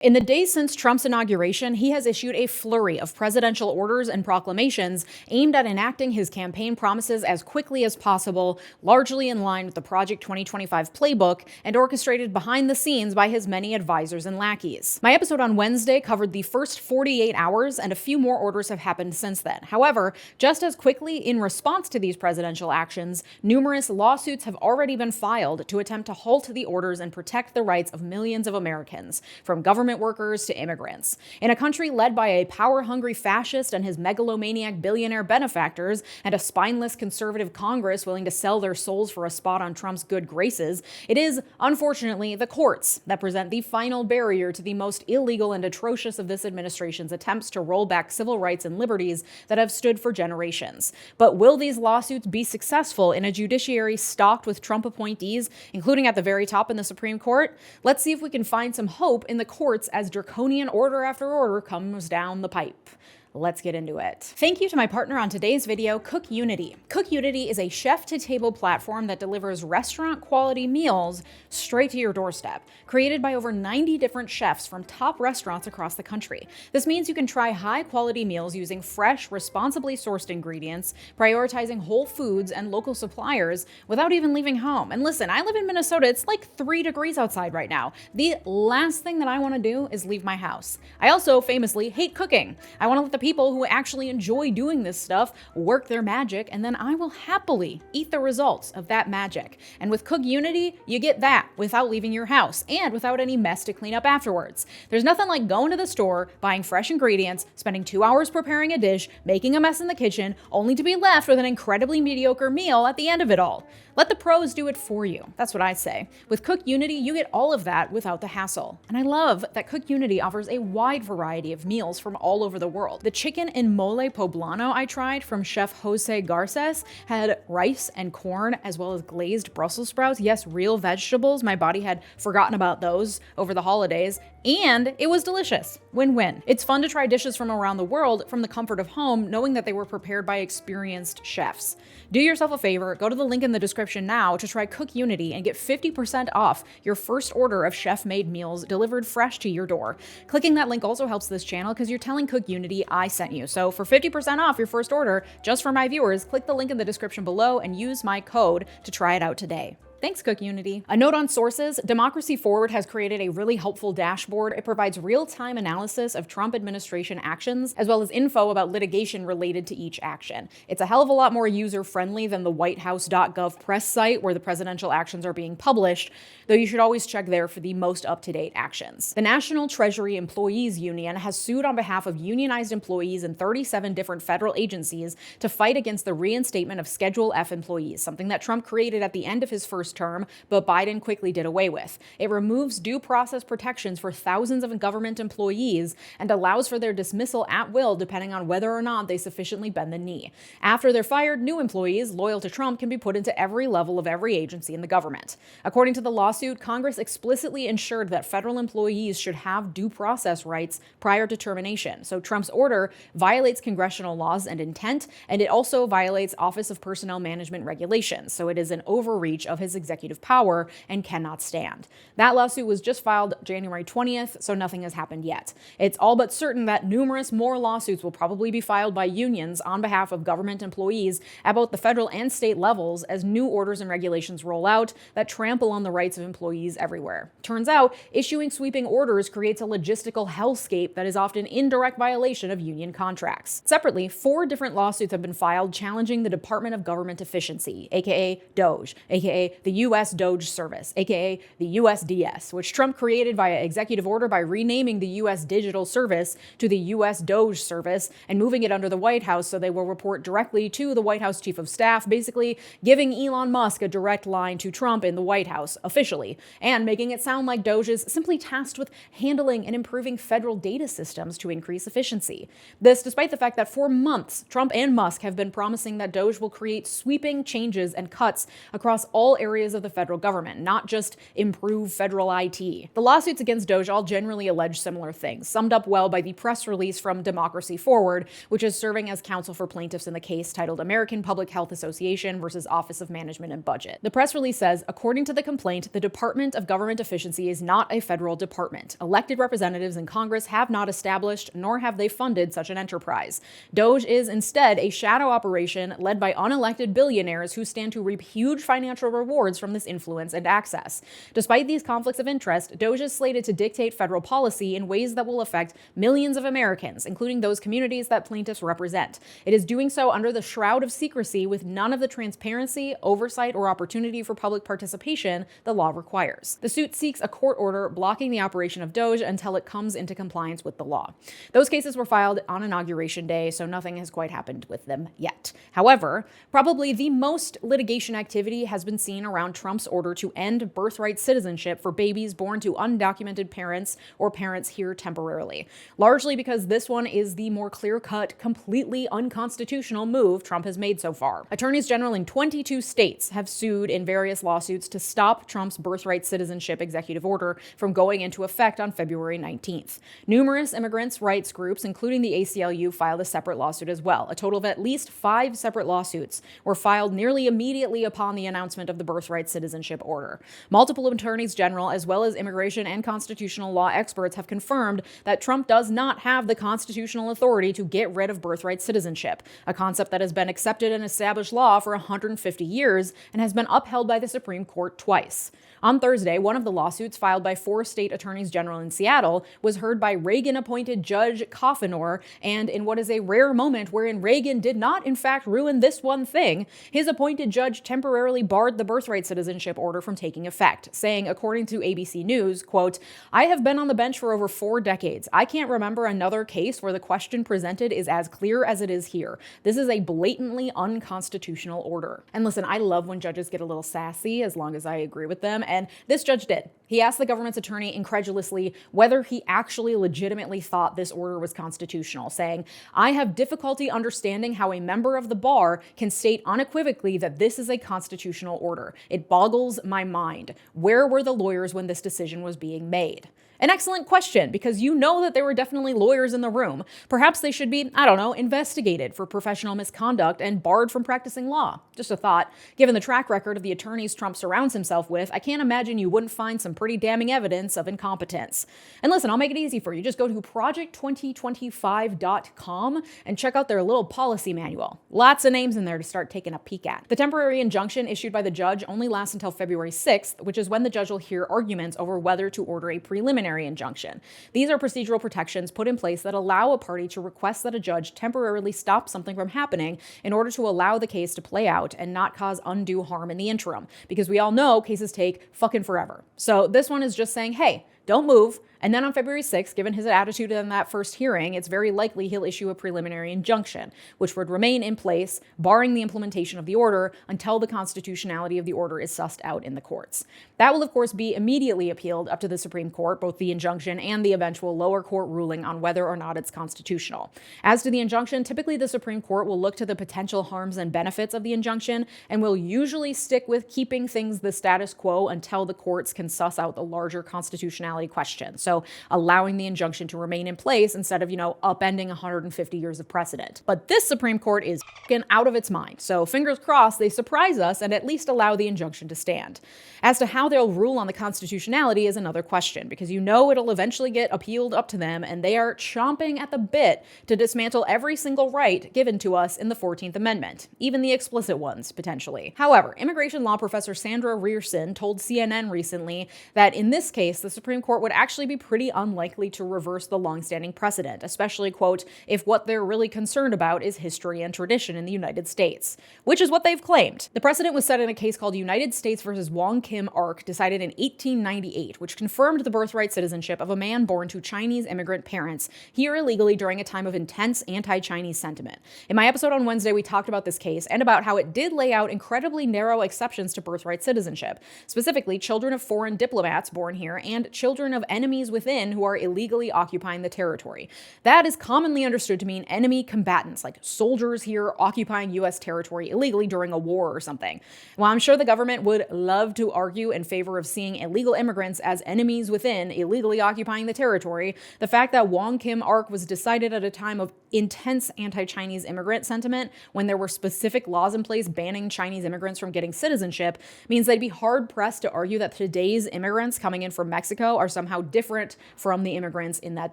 In the days since Trump's inauguration, he has issued a flurry of presidential orders and proclamations aimed at enacting his campaign promises as quickly as possible, largely in line with the Project 2025 playbook and orchestrated behind the scenes by his many advisors and lackeys. My episode on Wednesday covered the first 48 hours, and a few more orders have happened since then. However, just as quickly, in response to these presidential actions, numerous lawsuits have already been filed to attempt to halt the orders and protect the rights of millions of Americans, from government workers to immigrants. In a country led by a power-hungry fascist and his megalomaniac billionaire benefactors, and a spineless conservative Congress willing to sell their souls for a spot on Trump's good graces, it is, unfortunately, the courts that present the final barrier to the most illegal and atrocious of this administration's attempts to roll back civil rights and liberties that have stood for generations. But will these lawsuits be successful in a judiciary stocked with Trump appointees, including at the very top in the Supreme Court? Let's see if we can find some hope in the courts as draconian order after order comes down the pipe. Let's get into it. Thank you to my partner on today's video, CookUnity. CookUnity is a chef-to-table platform that delivers restaurant-quality meals straight to your doorstep, created by over 90 different chefs from top restaurants across the country. This means you can try high-quality meals using fresh, responsibly sourced ingredients, prioritizing whole foods and local suppliers without even leaving home. And listen, I live in Minnesota. It's like 3 degrees outside right now. The last thing that I want to do is leave my house. I also famously hate cooking. I want to let the people who actually enjoy doing this stuff work their magic, and then I will happily eat the results of that magic. And with CookUnity, you get that without leaving your house and without any mess to clean up afterwards. There's nothing like going to the store, buying fresh ingredients, spending 2 hours preparing a dish, making a mess in the kitchen, only to be left with an incredibly mediocre meal at the end of it all. Let the pros do it for you. That's what I say. With CookUnity, you get all of that without the hassle. And I love that CookUnity offers a wide variety of meals from all over the world. The chicken in mole poblano I tried from Chef 𝗬𝗓𝗪𝗧 had rice and corn, as well as glazed Brussels sprouts. Yes, real vegetables. My body had forgotten about those over the holidays. And it was delicious. Win-win. It's fun to try dishes from around the world from the comfort of home, knowing that they were prepared by experienced chefs. Do yourself a favor, go to the link in the description now to try CookUnity and get 50% off your first order of chef-made meals delivered fresh to your door. Clicking that link also helps this channel because you're telling CookUnity I sent you. So for 50% off your first order, just for my viewers, click the link in the description below and use my code to try it out today. Thanks, CookUnity. A note on sources, Democracy Forward has created a really helpful dashboard. It provides real-time analysis of Trump administration actions, as well as info about litigation related to each action. It's a hell of a lot more user-friendly than the 𝗬𝗏𝗪𝗏.gov press site where the presidential actions are being published, though you should always check there for the most up-to-date actions. The National Treasury Employees Union has sued on behalf of unionized employees in 37 different federal agencies to fight against the reinstatement of Schedule F employees, something that Trump created at the end of his first term, but Biden quickly did away with. It removes due process protections for thousands of government employees and allows for their dismissal at will depending on whether or not they sufficiently bend the knee. After they're fired, new employees loyal to Trump can be put into every level of every agency in the government. According to the lawsuit, Congress explicitly ensured that federal employees should have due process rights prior to termination. So Trump's order violates congressional laws and intent, and it also violates Office of Personnel Management regulations. So it is an overreach of his executive power and cannot stand. That lawsuit was just filed January 20th, so nothing has happened yet. It's all but certain that numerous more lawsuits will probably be filed by unions on behalf of government employees at both the federal and state levels as new orders and regulations roll out that trample on the rights of employees everywhere. Turns out, issuing sweeping orders creates a logistical hellscape that is often in direct violation of union contracts. Separately, 4 different lawsuits have been filed challenging the Department of Government Efficiency, aka DOGE, aka the U.S. DOGE Service, aka the USDS, which Trump created via executive order by renaming the U.S. Digital Service to the U.S. DOGE Service and moving it under the White House so they will report directly to the White House Chief of Staff, basically giving Elon Musk a direct line to Trump in the White House, officially, and making it sound like DOGE is simply tasked with handling and improving federal data systems to increase efficiency. This despite the fact that for months, Trump and Musk have been promising that DOGE will create sweeping changes and cuts across all areas areas of the federal government, not just improve federal IT. The lawsuits against 𝗏𝗏 generally allege similar things, summed up well by the press release from Democracy Forward, which is serving as counsel for plaintiffs in the case titled American Public Health Association versus Office of Management and Budget. The press release says, according to the complaint, the Department of Government Efficiency is not a federal department. Elected representatives in Congress have not established, nor have they funded such an enterprise. 𝗏𝗏 is instead a shadow operation led by unelected billionaires who stand to reap huge financial rewards from this influence and access. Despite these conflicts of interest, 𝗏𝗏 is slated to dictate federal policy in ways that will affect millions of Americans, including those communities that plaintiffs represent. It is doing so under the shroud of secrecy with none of the transparency, oversight, or opportunity for public participation the law requires. The suit seeks a court order blocking the operation of 𝗏𝗏 until it comes into compliance with the law. Those cases were filed on Inauguration Day, so nothing has quite happened with them yet. However, probably the most litigation activity has been seen around Trump's order to end birthright citizenship for babies born to undocumented parents or parents here temporarily, largely because this one is the more clear-cut, completely unconstitutional move Trump has made so far. Attorneys general in 22 states have sued in various lawsuits to stop Trump's birthright citizenship executive order from going into effect on February 19th. Numerous immigrants' rights groups, including the ACLU, filed a separate lawsuit as well. A total of at least 5 separate lawsuits were filed nearly immediately upon the announcement of the birthright citizenship order. Multiple attorneys general, as well as immigration and constitutional law experts, have confirmed that Trump does not have the constitutional authority to get rid of birthright citizenship, a concept that has been accepted and established law for 150 years and has been upheld by the Supreme Court twice. On Thursday, one of the lawsuits filed by 4 state attorneys general in Seattle was heard by Reagan-appointed Judge 𝗏𝗏𝗏𝗏, and in what is a rare moment wherein Reagan did not in fact ruin this one thing, his appointed judge temporarily barred the birthright citizenship order from taking effect, saying, according to ABC News, quote, "I have been on the bench for over 4 decades. I can't remember another case where the question presented is as clear as it is here. This is a blatantly unconstitutional order." And listen, I love when judges get a little sassy as long as I agree with them, and this judge did. He asked the government's attorney incredulously whether he actually legitimately thought this order was constitutional, saying, "I have difficulty understanding how a member of the bar can state unequivocally that this is a constitutional order. It boggles my mind. Where were the lawyers when this decision was being made?" An excellent question, because you know that there were definitely lawyers in the room. Perhaps they should be, I don't know, investigated for professional misconduct and barred from practicing law. Just a thought. Given the track record of the attorneys Trump surrounds himself with, I can't imagine you wouldn't find some pretty damning evidence of incompetence. And listen, I'll make it easy for you. Just go to project2025.com and check out their little policy manual. Lots of names in there to start taking a peek at. The temporary injunction issued by the judge only lasts until February 6th, which is when the judge will hear arguments over whether to order a preliminary injunction. These are procedural protections put in place that allow a party to request that a judge temporarily stop something from happening in order to allow the case to play out and not cause undue harm in the interim, because we all know cases take fucking forever. So this one is just saying, hey, don't move. And then on February 6th, given his attitude in that first hearing, it's very likely he'll issue a preliminary injunction, which would remain in place, barring the implementation of the order until the constitutionality of the order is sussed out in the courts. That will, of course, be immediately appealed up to the Supreme Court, both the injunction and the eventual lower court ruling on whether or not it's constitutional. As to the injunction, typically the Supreme Court will look to the potential harms and benefits of the injunction and will usually stick with keeping things the status quo until the courts can suss out the larger constitutionality question. So allowing the injunction to remain in place instead of, upending 150 years of precedent. But this Supreme Court is fucking out of its mind. So fingers crossed they surprise us and at least allow the injunction to stand. As to how they'll rule on the constitutionality is another question, because it'll eventually get appealed up to them, and they are chomping at the bit to dismantle every single right given to us in the 14th Amendment, even the explicit ones, potentially. However, immigration law professor Sandra Rierson told CNN recently that in this case, the Supreme Court would actually be pretty unlikely to reverse the longstanding precedent, especially, quote, if what they're really concerned about is history and tradition in the United States, which is what they've claimed. The precedent was set in a case called United States versus Wong Kim Ark, decided in 1898, which confirmed the birthright citizenship of a man born to Chinese immigrant parents here illegally during a time of intense anti-Chinese sentiment. In my episode on Wednesday, we talked about this case and about how it did lay out incredibly narrow exceptions to birthright citizenship, specifically children of foreign diplomats born here and children children of enemies within who are illegally occupying the territory. That is commonly understood to mean enemy combatants, like soldiers here occupying U.S. territory illegally during a war or something. While I'm sure the government would love to argue in favor of seeing illegal immigrants as enemies within illegally occupying the territory, the fact that 𝗬𝗓𝗧𝗧 was decided at a time of intense anti-Chinese immigrant sentiment, when there were specific laws in place banning Chinese immigrants from getting citizenship, means they'd be hard-pressed to argue that today's immigrants coming in from Mexico are somehow different from the immigrants in that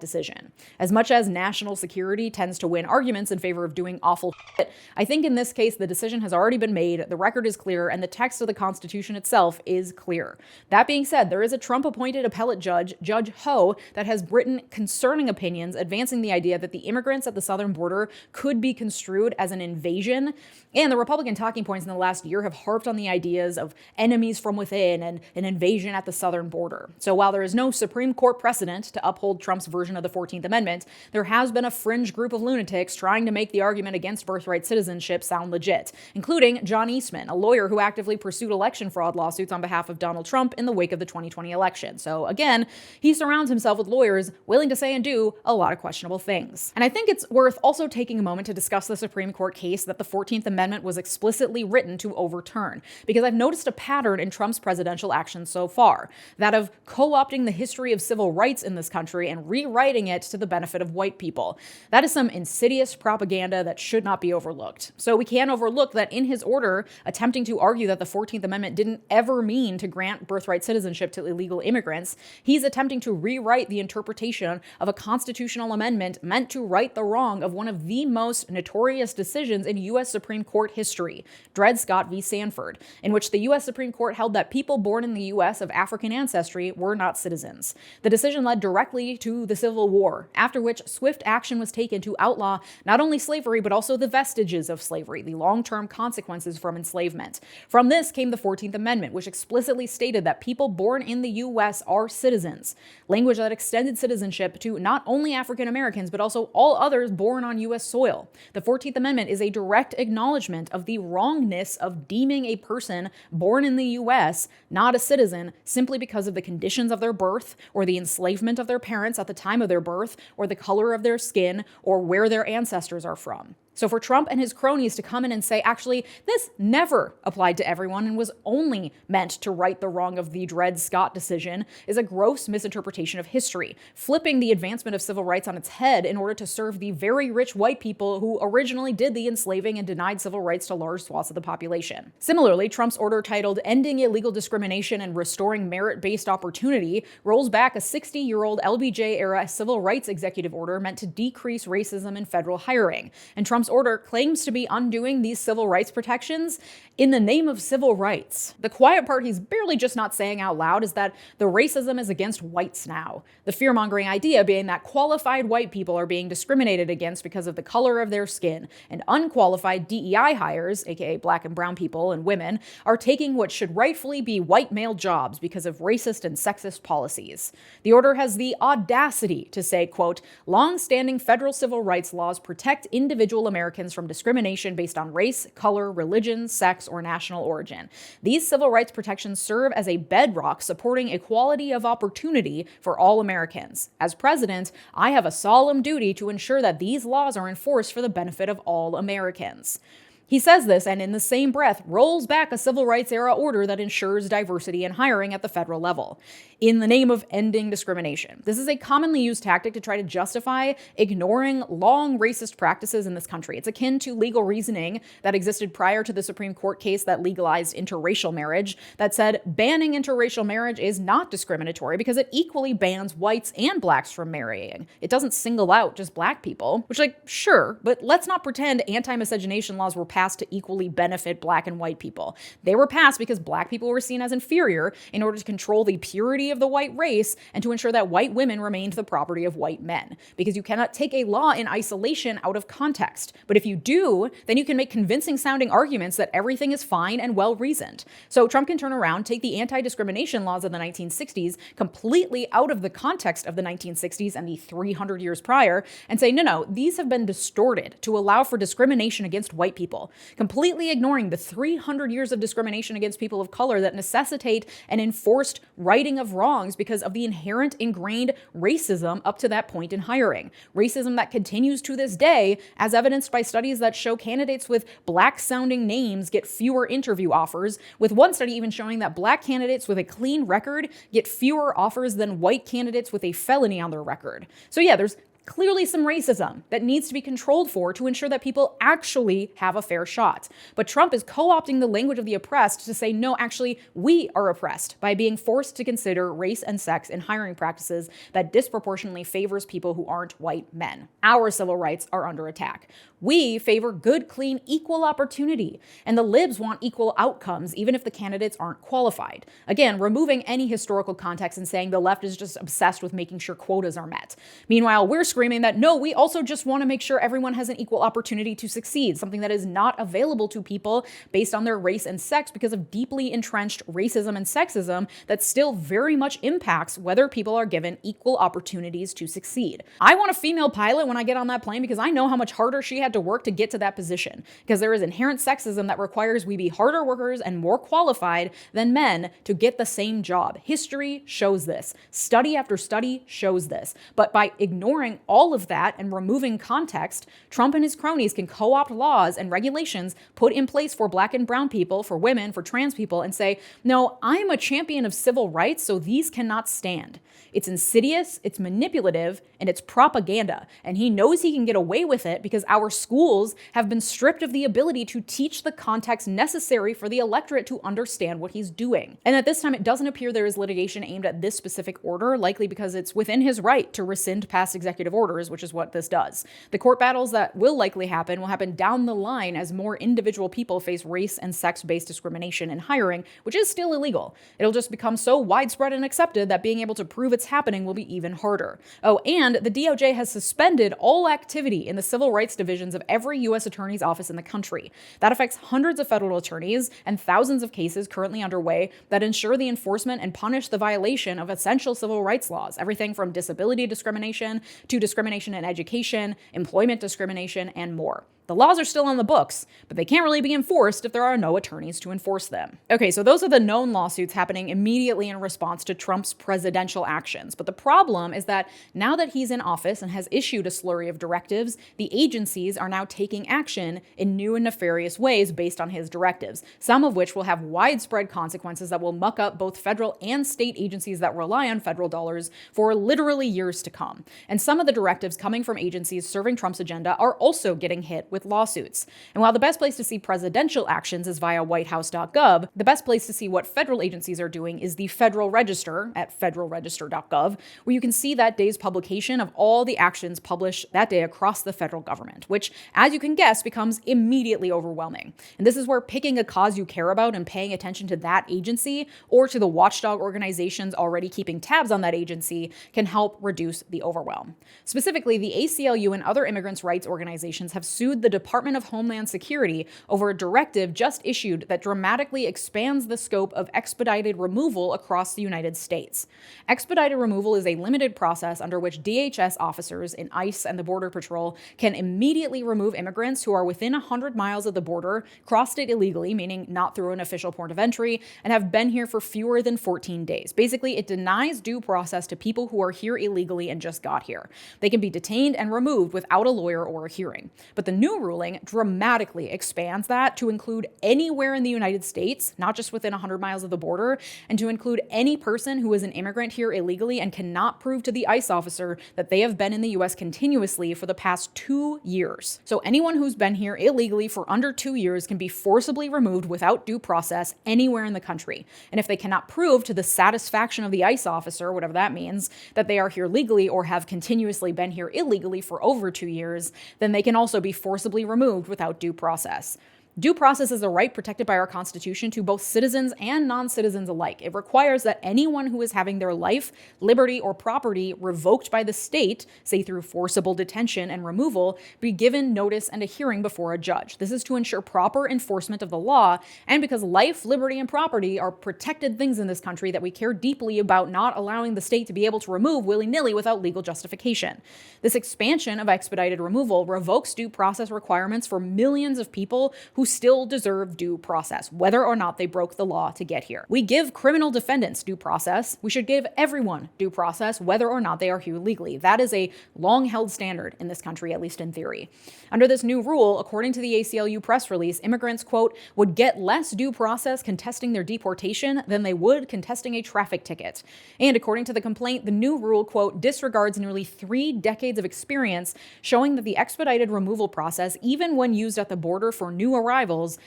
decision. As much as national security tends to win arguments in favor of doing awful shit, I think in this case the decision has already been made, the record is clear, and the text of the Constitution itself is clear. That being said, there is a Trump-appointed appellate judge, Judge Ho, that has written concerning opinions advancing the idea that the immigrants at the southern border could be construed as an invasion, and the Republican talking points in the last year have harped on the ideas of enemies from within and an invasion at the southern border. So while there is no Supreme Court precedent to uphold Trump's version of the 14th Amendment, there has been a fringe group of lunatics trying to make the argument against birthright citizenship sound legit, including John Eastman, a lawyer who actively pursued election fraud lawsuits on behalf of Donald Trump in the wake of the 2020 election. So again, he surrounds himself with lawyers willing to say and do a lot of questionable things. And I think it's worth also taking a moment to discuss the Supreme Court case that the 14th Amendment was explicitly written to overturn, because I've noticed a pattern in Trump's presidential actions so far, that of co-opting the history of civil rights in this country and rewriting it to the benefit of white people. That is some insidious propaganda that should not be overlooked. So we can't overlook that in his order, attempting to argue that the 14th Amendment didn't ever mean to grant birthright citizenship to illegal immigrants, he's attempting to rewrite the interpretation of a constitutional amendment meant to right the wrong of one of the most notorious decisions in U.S. Supreme Court history, Dred Scott v. Sandford, in which the U.S. Supreme Court held that people born in the U.S. of African ancestry were not citizens. The decision led directly to the Civil War, after which swift action was taken to outlaw not only slavery, but also the vestiges of slavery, the long-term consequences from enslavement. From this came the 14th Amendment, which explicitly stated that people born in the U.S. are citizens, language that extended citizenship to not only African Americans, but also all others born on U.S. soil. The 14th Amendment is a direct acknowledgement of the wrongness of deeming a person born in the U.S. not a citizen simply because of the conditions of their birth, or the enslavement of their parents at the time of their birth, or the color of their skin, or where their ancestors are from. So for Trump and his cronies to come in and say, actually, this never applied to everyone and was only meant to right the wrong of the Dred Scott decision is a gross misinterpretation of history, flipping the advancement of civil rights on its head in order to serve the very rich white people who originally did the enslaving and denied civil rights to large swaths of the population. Similarly, Trump's order titled Ending Illegal Discrimination and Restoring Merit-Based Opportunity rolls back a 60-year-old LBJ-era civil rights executive order meant to decrease racism in federal hiring. And Trump's order claims to be undoing these civil rights protections in the name of civil rights. The quiet part he's barely just not saying out loud is that the racism is against whites now. The fear-mongering idea being that qualified white people are being discriminated against because of the color of their skin, and unqualified DEI hires, aka black and brown people and women, are taking what should rightfully be white male jobs because of racist and sexist policies. The order has the audacity to say, quote, long-standing federal civil rights laws protect individual Americans from discrimination based on race, color, religion, sex, or national origin. These civil rights protections serve as a bedrock supporting equality of opportunity for all Americans. As president, I have a solemn duty to ensure that these laws are enforced for the benefit of all Americans. He says this and in the same breath rolls back a civil rights era order that ensures diversity in hiring at the federal level, in the name of ending discrimination. This is a commonly used tactic to try to justify ignoring long racist practices in this country. It's akin to legal reasoning that existed prior to the Supreme Court case that legalized interracial marriage that said banning interracial marriage is not discriminatory because it equally bans whites and blacks from marrying. It doesn't single out just black people, which, like, sure, but let's not pretend anti-miscegenation laws were passed to equally benefit black and white people. They were passed because black people were seen as inferior in order to control the purity of the white race and to ensure that white women remained the property of white men. Because you cannot take a law in isolation out of context. But if you do, then you can make convincing sounding arguments that everything is fine and well-reasoned. So Trump can turn around, take the anti-discrimination laws of the 1960s completely out of the context of the 1960s and the 300 years prior and say, no, these have been distorted to allow for discrimination against white people. people, completely ignoring the 300 years of discrimination against people of color that necessitate an enforced righting of wrongs because of the inherent ingrained racism up to that point in hiring. Racism that continues to this day, as evidenced by studies that show candidates with black-sounding names get fewer interview offers, with one study even showing that black candidates with a clean record get fewer offers than white candidates with a felony on their record. So yeah, there's clearly some racism that needs to be controlled for to ensure that people actually have a fair shot. But Trump is co-opting the language of the oppressed to say, no, actually, we are oppressed by being forced to consider race and sex in hiring practices that disproportionately favors people who aren't white men. Our civil rights are under attack. We favor good, clean, equal opportunity, and the libs want equal outcomes, even if the candidates aren't qualified. Again, removing any historical context and saying the left is just obsessed with making sure quotas are met. Meanwhile, we're screaming that, no, we also just want to make sure everyone has an equal opportunity to succeed, something that is not available to people based on their race and sex because of deeply entrenched racism and sexism that still very much impacts whether people are given equal opportunities to succeed. I want a female pilot when I get on that plane because I know how much harder she had to work to get to that position, because there is inherent sexism that requires we be harder workers and more qualified than men to get the same job. History shows this. Study after study shows this. But by ignoring all of that and removing context, Trump and his cronies can co-opt laws and regulations put in place for black and brown people, for women, for trans people, and say, no, I'm a champion of civil rights, so these cannot stand. It's insidious, it's manipulative, and it's propaganda. And he knows he can get away with it because our schools have been stripped of the ability to teach the context necessary for the electorate to understand what he's doing. And at this time, it doesn't appear there is litigation aimed at this specific order, likely because it's within his right to rescind past executive orders, which is what this does. The court battles that will likely happen will happen down the line as more individual people face race and sex-based discrimination in hiring, which is still illegal. It'll just become so widespread and accepted that being able to prove it's happening will be even harder. Oh, and the DOJ has suspended all activity in the civil rights divisions of every U.S. attorney's office in the country. That affects hundreds of federal attorneys and thousands of cases currently underway that ensure the enforcement and punish the violation of essential civil rights laws, everything from disability discrimination to discrimination in education, employment discrimination, and more. The laws are still on the books, but they can't really be enforced if there are no attorneys to enforce them. Okay, so those are the known lawsuits happening immediately in response to Trump's presidential actions. But the problem is that now that he's in office and has issued a slurry of directives, the agencies are now taking action in new and nefarious ways based on his directives, some of which will have widespread consequences that will muck up both federal and state agencies that rely on federal dollars for literally years to come. And some of the directives coming from agencies serving Trump's agenda are also getting hit with lawsuits. And while the best place to see presidential actions is via 𝗬𝗏𝗧.gov, the best place to see what federal agencies are doing is the Federal Register at federalregister.gov, where you can see that day's publication of all the actions published that day across the federal government, which, as you can guess, becomes immediately overwhelming. And this is where picking a cause you care about and paying attention to that agency or to the watchdog organizations already keeping tabs on that agency can help reduce the overwhelm. Specifically, the ACLU and other immigrants' rights organizations have sued the Department of Homeland Security over a directive just issued that dramatically expands the scope of expedited removal across the United States. Expedited removal is a limited process under which DHS officers in ICE and the Border Patrol can immediately remove immigrants who are within 100 miles of the border, crossed it illegally, meaning not through an official port of entry, and have been here for fewer than 14 days. Basically, it denies due process to people who are here illegally and just got here. They can be detained and removed without a lawyer or a hearing. But the new ruling dramatically expands that to include anywhere in the United States, not just within 100 miles of the border, and to include any person who is an immigrant here illegally and cannot prove to the ICE officer that they have been in the U.S. continuously for the past 2 years. So anyone who's been here illegally for under 2 years can be forcibly removed without due process anywhere in the country. And if they cannot prove to the satisfaction of the ICE officer, whatever that means, that they are here legally or have continuously been here illegally for over 2 years, then they can also be forcibly removed without due process. Due process is a right protected by our Constitution to both citizens and non-citizens alike. It requires that anyone who is having their life, liberty, or property revoked by the state, say through forcible detention and removal, be given notice and a hearing before a judge. This is to ensure proper enforcement of the law, and because life, liberty, and property are protected things in this country that we care deeply about not allowing the state to be able to remove willy-nilly without legal justification. This expansion of expedited removal revokes due process requirements for millions of people who still deserve due process, whether or not they broke the law to get here. We give criminal defendants due process. We should give everyone due process, whether or not they are here legally. That is a long-held standard in this country, at least in theory. Under this new rule, according to the ACLU press release, immigrants, quote, would get less due process contesting their deportation than they would contesting a traffic ticket. And according to the complaint, the new rule, quote, disregards nearly 3 decades of experience showing that the expedited removal process, even when used at the border for new arrivals,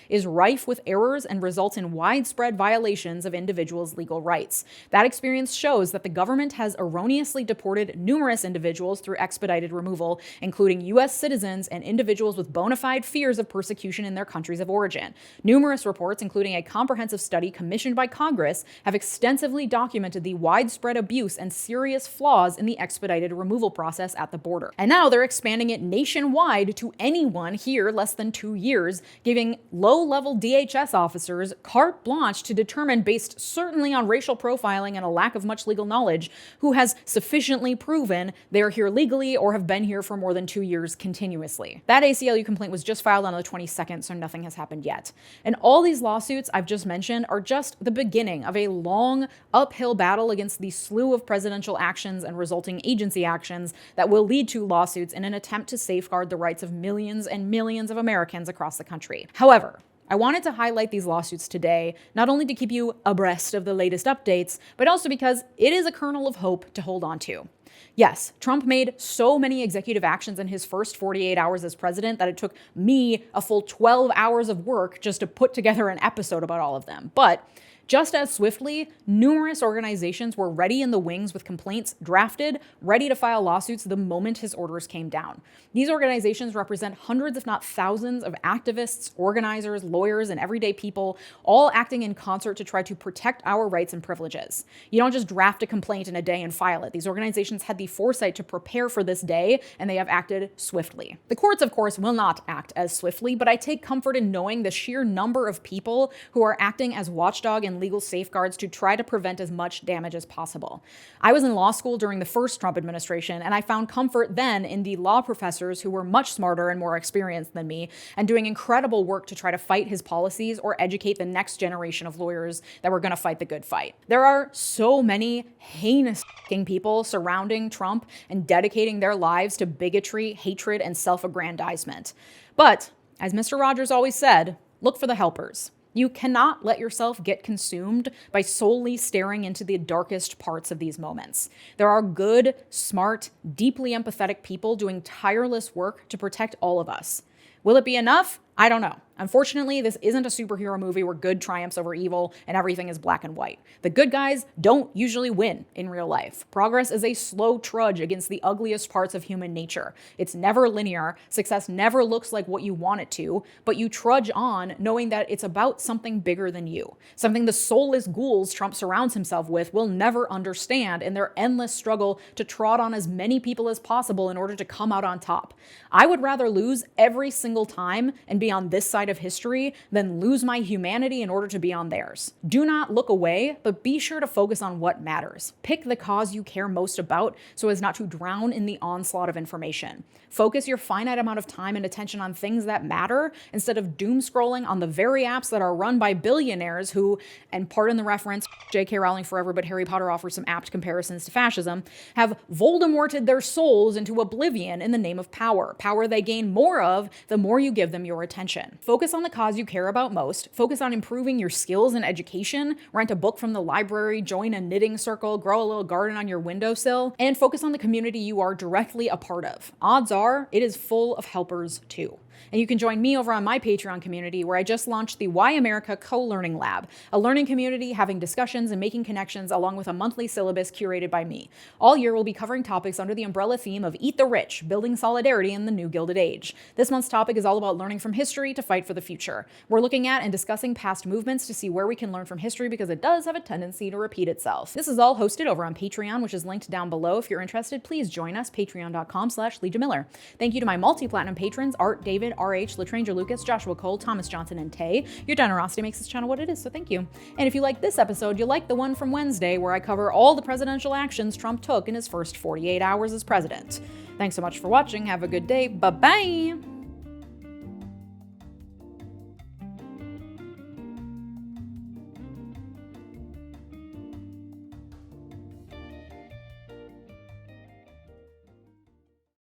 is rife with errors and results in widespread violations of individuals' legal rights. That experience shows that the government has erroneously deported numerous individuals through expedited removal, including U.S. citizens and individuals with bona fide fears of persecution in their countries of origin. Numerous reports, including a comprehensive study commissioned by Congress, have extensively documented the widespread abuse and serious flaws in the expedited removal process at the border. And now they're expanding it nationwide to anyone here less than 2 years, giving low-level DHS officers carte blanche to determine, based certainly on racial profiling and a lack of much legal knowledge, who has sufficiently proven they're here legally or have been here for more than 2 years continuously. That ACLU complaint was just filed on the 22nd, so nothing has happened yet. And all these lawsuits I've just mentioned are just the beginning of a long, uphill battle against the slew of presidential actions and resulting agency actions that will lead to lawsuits in an attempt to safeguard the rights of millions and millions of Americans across the country. However, I wanted to highlight these lawsuits today, not only to keep you abreast of the latest updates, but also because it is a kernel of hope to hold on to. Yes, Trump made so many executive actions in his first 48 hours as president that it took me a full 12 hours of work just to put together an episode about all of them. But just as swiftly, numerous organizations were ready in the wings with complaints drafted, ready to file lawsuits the moment his orders came down. These organizations represent hundreds, if not thousands, of activists, organizers, lawyers, and everyday people, all acting in concert to try to protect our rights and privileges. You don't just draft a complaint in a day and file it. These organizations had the foresight to prepare for this day, and they have acted swiftly. The courts, of course, will not act as swiftly, but I take comfort in knowing the sheer number of people who are acting as watchdog and legal safeguards to try to prevent as much damage as possible. I was in law school during the first Trump administration, and I found comfort then in the law professors who were much smarter and more experienced than me and doing incredible work to try to fight his policies or educate the next generation of lawyers that were going to fight the good fight. There are so many heinous people surrounding Trump and dedicating their lives to bigotry, hatred, and self-aggrandizement. But, as Mr. Rogers always said, look for the helpers. You cannot let yourself get consumed by solely staring into the darkest parts of these moments. There are good, smart, deeply empathetic people doing tireless work to protect all of us. Will it be enough? I don't know. Unfortunately, this isn't a superhero movie where good triumphs over evil and everything is black and white. The good guys don't usually win in real life. Progress is a slow trudge against the ugliest parts of human nature. It's never linear. Success never looks like what you want it to, but you trudge on knowing that it's about something bigger than you, something the soulless ghouls Trump surrounds himself with will never understand in their endless struggle to trot on as many people as possible in order to come out on top. I would rather lose every single time and be on this side of history than lose my humanity in order to be on theirs. Do not look away, but be sure to focus on what matters. Pick the cause you care most about so as not to drown in the onslaught of information. Focus your finite amount of time and attention on things that matter instead of doom scrolling on the very apps that are run by billionaires who, and pardon the reference, J.K. Rowling forever, but Harry Potter offers some apt comparisons to fascism, have Voldemorted their souls into oblivion in the name of power. Power they gain more of the more you give them your attention. Focus on the cause you care about most. Focus on improving your skills and education. Rent a book from the library, join a knitting circle, grow a little garden on your windowsill, and focus on the community you are directly a part of. Odds are it is full of helpers too. And you can join me over on my Patreon community, where I just launched the Why America Co-Learning Lab, a learning community having discussions and making connections along with a monthly syllabus curated by me. All year we'll be covering topics under the umbrella theme of Eat the Rich, building solidarity in the new Gilded Age. This month's topic is all about learning from history to fight for the future. We're looking at and discussing past movements to see where we can learn from history, because it does have a tendency to repeat itself. This is all hosted over on Patreon, which is linked down below. If you're interested, please join us, patreon.com/LeejaMiller. Thank you to my multi-platinum patrons, Art, David, RH, Latranger Lucas, Joshua Cole, Thomas Johnson, and Tay. Your generosity makes this channel what it is, so thank you. And if you like this episode, you'll like the one from Wednesday, where I cover all the presidential actions Trump took in his first 48 hours as president. Thanks so much for watching. Have a good day. Bye-bye!